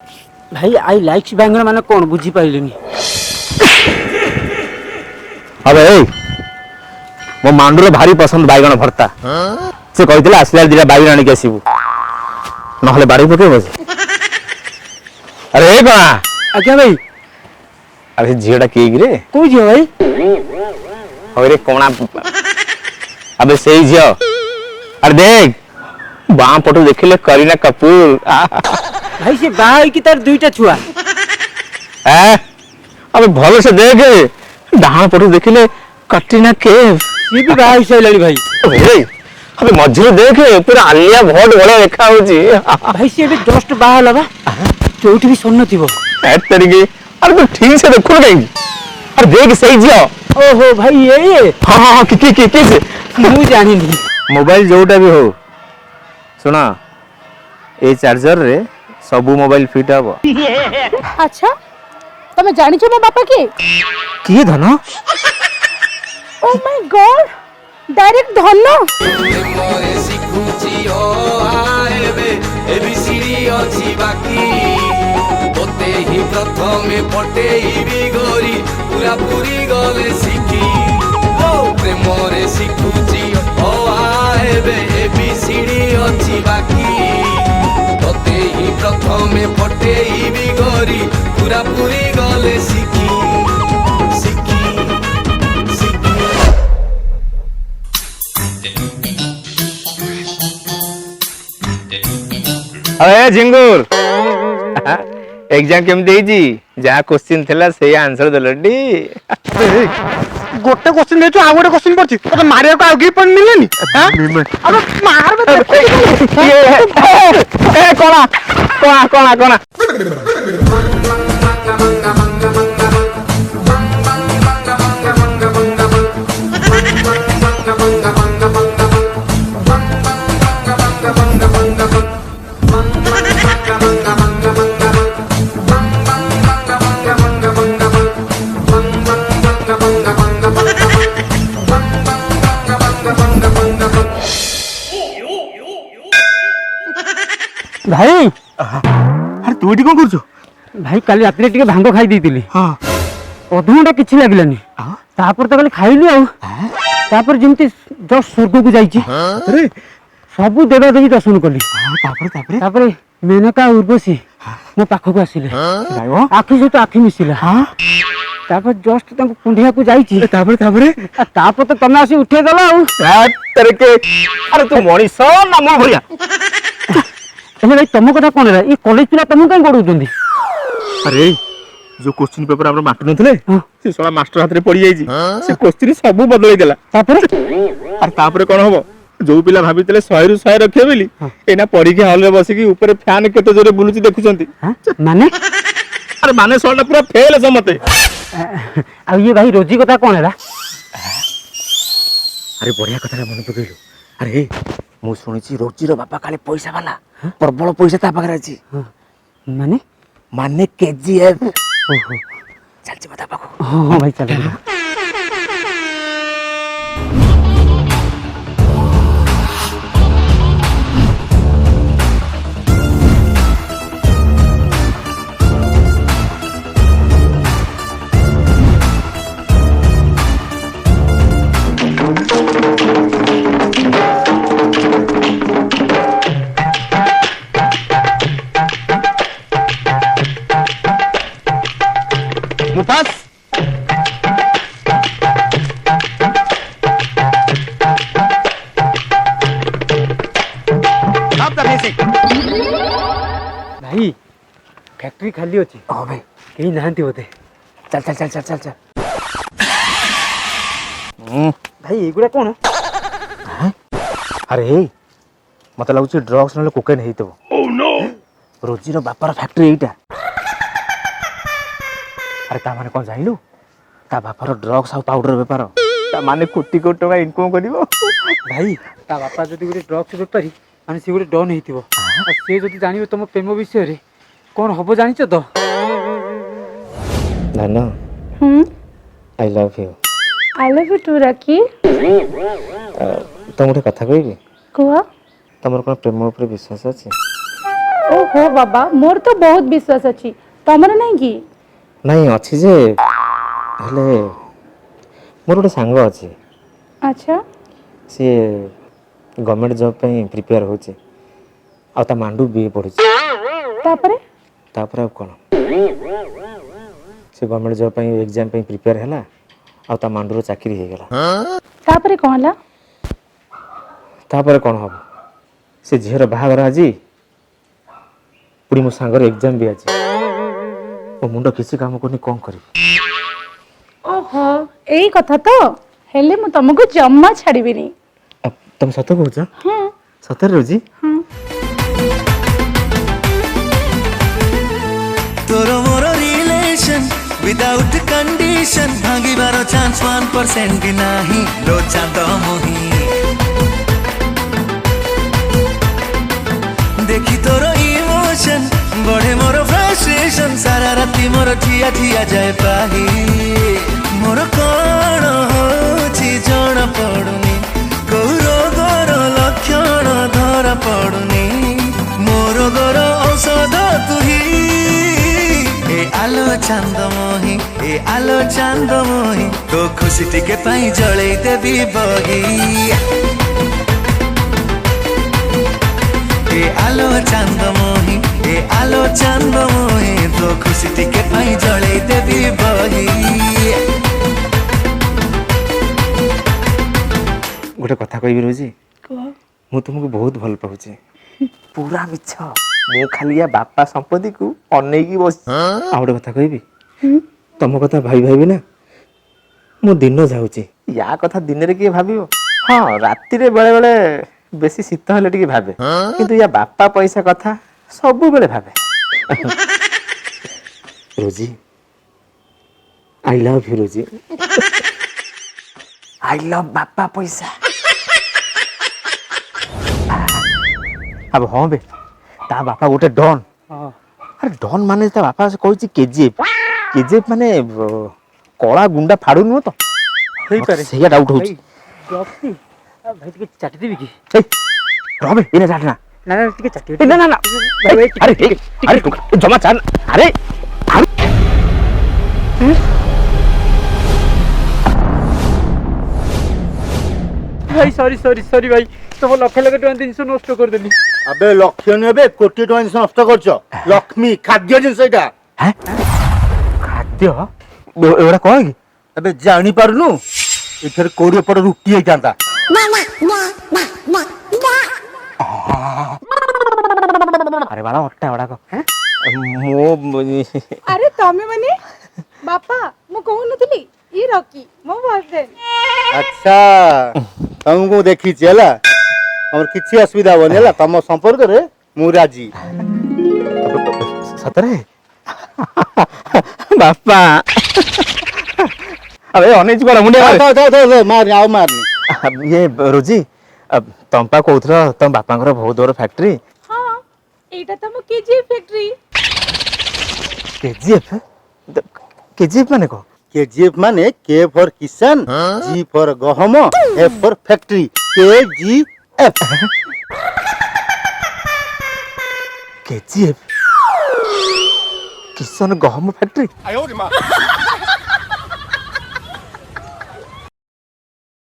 भाई आई लाइक्स बैंगन माने कौन बुझी पाइलिनी। अबे मो मांडूर भारी पसंद बैगण भर्ता से कहते आसला दिटा बैगण आनिक आसबू ना बाड़ी पके बस। अरे कणा आज्ञा भाई। अरे झीटा किए रे को झियो भाई? अरे कणा अबे से झील अरे देख बाँ पटू देखिले करीना कपूर भाई से बाहर की तार दुईटा छुआ। अबे भल से देख डाण पटू देखिले कटरीना कैफ ये भी बाहर से लड़ी भाई। अबे मझिरे देख पूरा आलिया भट्ट भले देखा होची। भाई से भी जस्ट बाहर लबा चोटी भी सुन नथिबो। तरीके अरे तू ठीक से देखो नहीं। अरे देख सही जियो। ओहो भाई ये हां हां की से मु जानी नहीं। मोबाइल जोटा भी हो सुना ए चार्जर रे सब मोबाइल फिट हबो। अच्छा तमे जानि छ मो बापा के की धन? ओ माय गॉड डायरेक्ट धन। मोरे सिखुची ओ आएबे एबीसीडी अछि बाकी ओते ही प्रथमे पटेइबी गोरी पूरा पूरी गले सिखी ओ प्रेमरे सिखुची ओ आएबे एबीसीडी अछि बाकी ओते ही प्रथमे पटेइबी गोरी पूरा पूरी गले सिखी अरे झिंगुर एग्जाम केमती ହେଇଛି जहाँ क्वेश्चन थिला से आंसर देलडी। गोटे क्वेश्चन देछु आ गोटे क्वेश्चन पड़छि तो मारिया को आगे पण मिलेनी। हां अब मार ए कोना कोना कोना कोना भाई। अरे तू एटी कोन करछु? भाई काली रात टिके भांग खाई देइतिली। हां अधघंटा किछि लागलानी। तापर तो खाली खाइली आ तापर जेमती जस्ट स्वर्ग को जाईची। अरे सब देवा देवी दर्शन कली। तापर तापर तापर मेनका उर्वशी मो पाखो को आसिले। गायो आखि से तो आखि मिसिला। हां तापर जस्ट ताको कुंडिया को जाईची। तापर तापर तापर तो तमे आसी उठे दला आ तेरे के अरे तू मणिस ना मो भरिया। तमे भाई तम कथा कोन रे? ई कॉलेज पिला तम काई गडुचंदी? अरे जो क्वेश्चन पेपर हमर मास्टर नथले से सोला मास्टर हाथ रे पड़ी जाईची से क्वेश्चन सब बदलै देला। तापर अरे तापर कोन हबो जो पिला भाबितले 100 रु 100 रखे बेली एना पढ़ी के हॉल रे बसी की ऊपर फैन केते जोरे बुलुची देखुचंती। माने अरे माने सोला पूरा फेल समते। आ ये भाई रोजी कथा कोन रा? अरे बढ़िया कथा मन पकइलु। अरे मु सुनिची रोजीर बापा काले पैसा वाला प्रबल पैसा ता पाखरे अछि। माने माने केजीएफ। ओहो चलची बता पाखो। हां भाई चल। मुफास आप द बेसिक। भाई फैक्ट्री खाली अछि। हां भाई केही नाहंती होते। चल चल चल चल चल चल। भाई एगुडा कोन? अरे मत लागुच ड्रग्स नले कोकेन हेइतबो। ओह नो रोजीर बापार फैक्ट्री एटा। अरे ता माने कोन जाइलु ता बापार ड्रग्स आ पाउडर बेपार ता माने कोटी कोटी टका इनकम करिवो। भाई ता बापा जदि गुटे ड्रग्स बेपारी माने से गुटे डन हेतिबो आ से जदि जानिबो तम प्रेम विषय रे कोन हबो जानिछ तो? नाना I love you. I love you too Rakhi. तो मोटे कथा कहबी कुआ तमर कोन प्रेम ऊपर विश्वास अछि? ओहो बाबा मोर तो बहुत विश्वास अच्छी तमर नहीं कि ନାଇଁ ଅଛି ଯେ ହେଲେ ମୋର ଗୋଟେ ସାଙ୍ଗ ଅଛି अच्छा ସିଏ ଗଭର୍ଣ୍ଣମେଣ୍ଟ ଜବ୍ ପାଇଁ ପ୍ରିପେୟାର ହେଉଛି ଆଉ ତା ମାଣ୍ଡୁ ବିଏ ପଢ଼ୁଛି तापरे ତାପରେ ଆଉ କ'ଣ ସେ ଗଭର୍ଣ୍ଣମେଣ୍ଟ ଜବ୍ ପାଇଁ ଏକ୍ଜାମ୍ ପାଇଁ ପ୍ରିପେୟାର ହେଲା ଆଉ ତା ମାଣ୍ଡୁର ଚାକିରି ହେଇଗଲା तापरे कौन ला ତାପରେ କ'ଣ ହେବ ସେ ଝିଅର ବାହାଘର ଆଜି ପୁଣି ମୋ ସାଙ୍ଗର ଏକ୍ଜାମ୍ ବି ଆଜି ମୋ ମୁଣ୍ଡ କିଛି କାମ କରୁନି କ'ଣ କରିବି ओहो यही कथा तो हेले मु तुमको जम्मा छाड़ीबिनी ତମେ ସତ କହୁଛ हाँ ସତରେ ରୋଜି हाँ तोर मोर रिलेशन विदाउट कंडीशन भांगिबार चांस 1% भी नाही लो चांद मोही देखी तोर इमोशन बढ़े मोर फ्रस्ट्रेशन सारा राती मोर ठिया ठिया जाए पाही मोर कौन होची जण पड़ुनी कौ रोगर लक्षण धरा पड़ुनी मोर गोर औषध तुही ए आलो चांदमोही ए आलो चांदमोही तो खुशी टिके पाई जळै देबी बही ए आलो चांदमोही ए आलो चांदमोही तो खुशी टिके पाई जळै देबी बही ଗୋଟେ କଥା କହିବି ରୋଜି ମୁଁ ତୁମକୁ ବହୁତ ଭଲ ପାଉଛି ପୁରା ମିଛ ମୁଁ ଖାଲି ୟା ବାପା ସମ୍ପତ୍ତିକୁ ଅନେଇକି ବସି ଆଉ ଗୋଟେ କଥା କହିବି ତମ କଥା ଭାବିବି ନା ମୋ ଦିନ ଯାଉଛି ୟା କଥା ଦିନରେ କିଏ ଭାବିବ ହଁ ରାତିରେ ବେଳେ ବେଳେ ବେଶୀ ଶୀତ ହେଲେ ଟିକେ ଭାବେ କିନ୍ତୁ ୟା ବାପା ପଇସା କଥା ସବୁବେଳେ ଭାବେ Roji I love you Roji I love ବାପା ପଇସା अब हाँ बे ता बापा गोटे डन हाँ अरे डन माने ता बापा से कहूची केजीएफ माने कला गुंडा फाड़ू नुह तो ହେଇପାରେ ସେଇଆ डाउट होची ଡ୍ରଗ୍ସ ଭାଇ ଟିକେ ଚାଟି ଦେବି କି ए रबे इने जाटना ନା ନା ଟିକେ ଚାଟି ए ना ना ना ଭାଇ, अरे अरे जमा चान अरे ଭାଇ ସରି ସରି ସରି ଭାଇ ତମ ଲକ୍ଷ ଲକ୍ଷ ଟଙ୍କା ଜିନିଷ ନଷ୍ଟ କରିଦେଲି अबे लक्ष्य नुहे कोटी टଙ୍କା ଜିନିଷ ନଷ୍ଟ କରୁଛ ଲକ୍ଷ୍ମୀ ଖାଦ୍ୟ ଜିନିଷ ଏଇଟା हैं खाद्य एवढा कह कि ଏବେ ଜାଣି ପାରୁନୁ ଏଥର କୋଡିଏ ପଟ ରୁଟି ହେଇଥାନ୍ତା अरे बाला अट्टा एवढा कह मो अरे तमे माने बापा मु कहूनथिली ई रॉकी मो बॉयफ्रेंड ଆଚ୍ଛା ତମକୁ ଦେଖିଛି ହେଲା ତମର କିଛି ଅସୁବିଧା ହବନି ହେଲା ତମ ସମ୍ପର୍କରେ ମୁଁ ରାଜି सतरे बापा अबे अनेज कर मुंडे ମାରନି ଆଉ ମାରନି ये रोजी तंपा कहूथर तम बापांकर बहुत बड़ फैक्ट्री हां एटा त मो केजी फैक्ट्री केजीएफ माने को केजीएफ माने के फॉर किसान जी फॉर गहम F for factory KGF KGF किसान गहम फैक्ट्री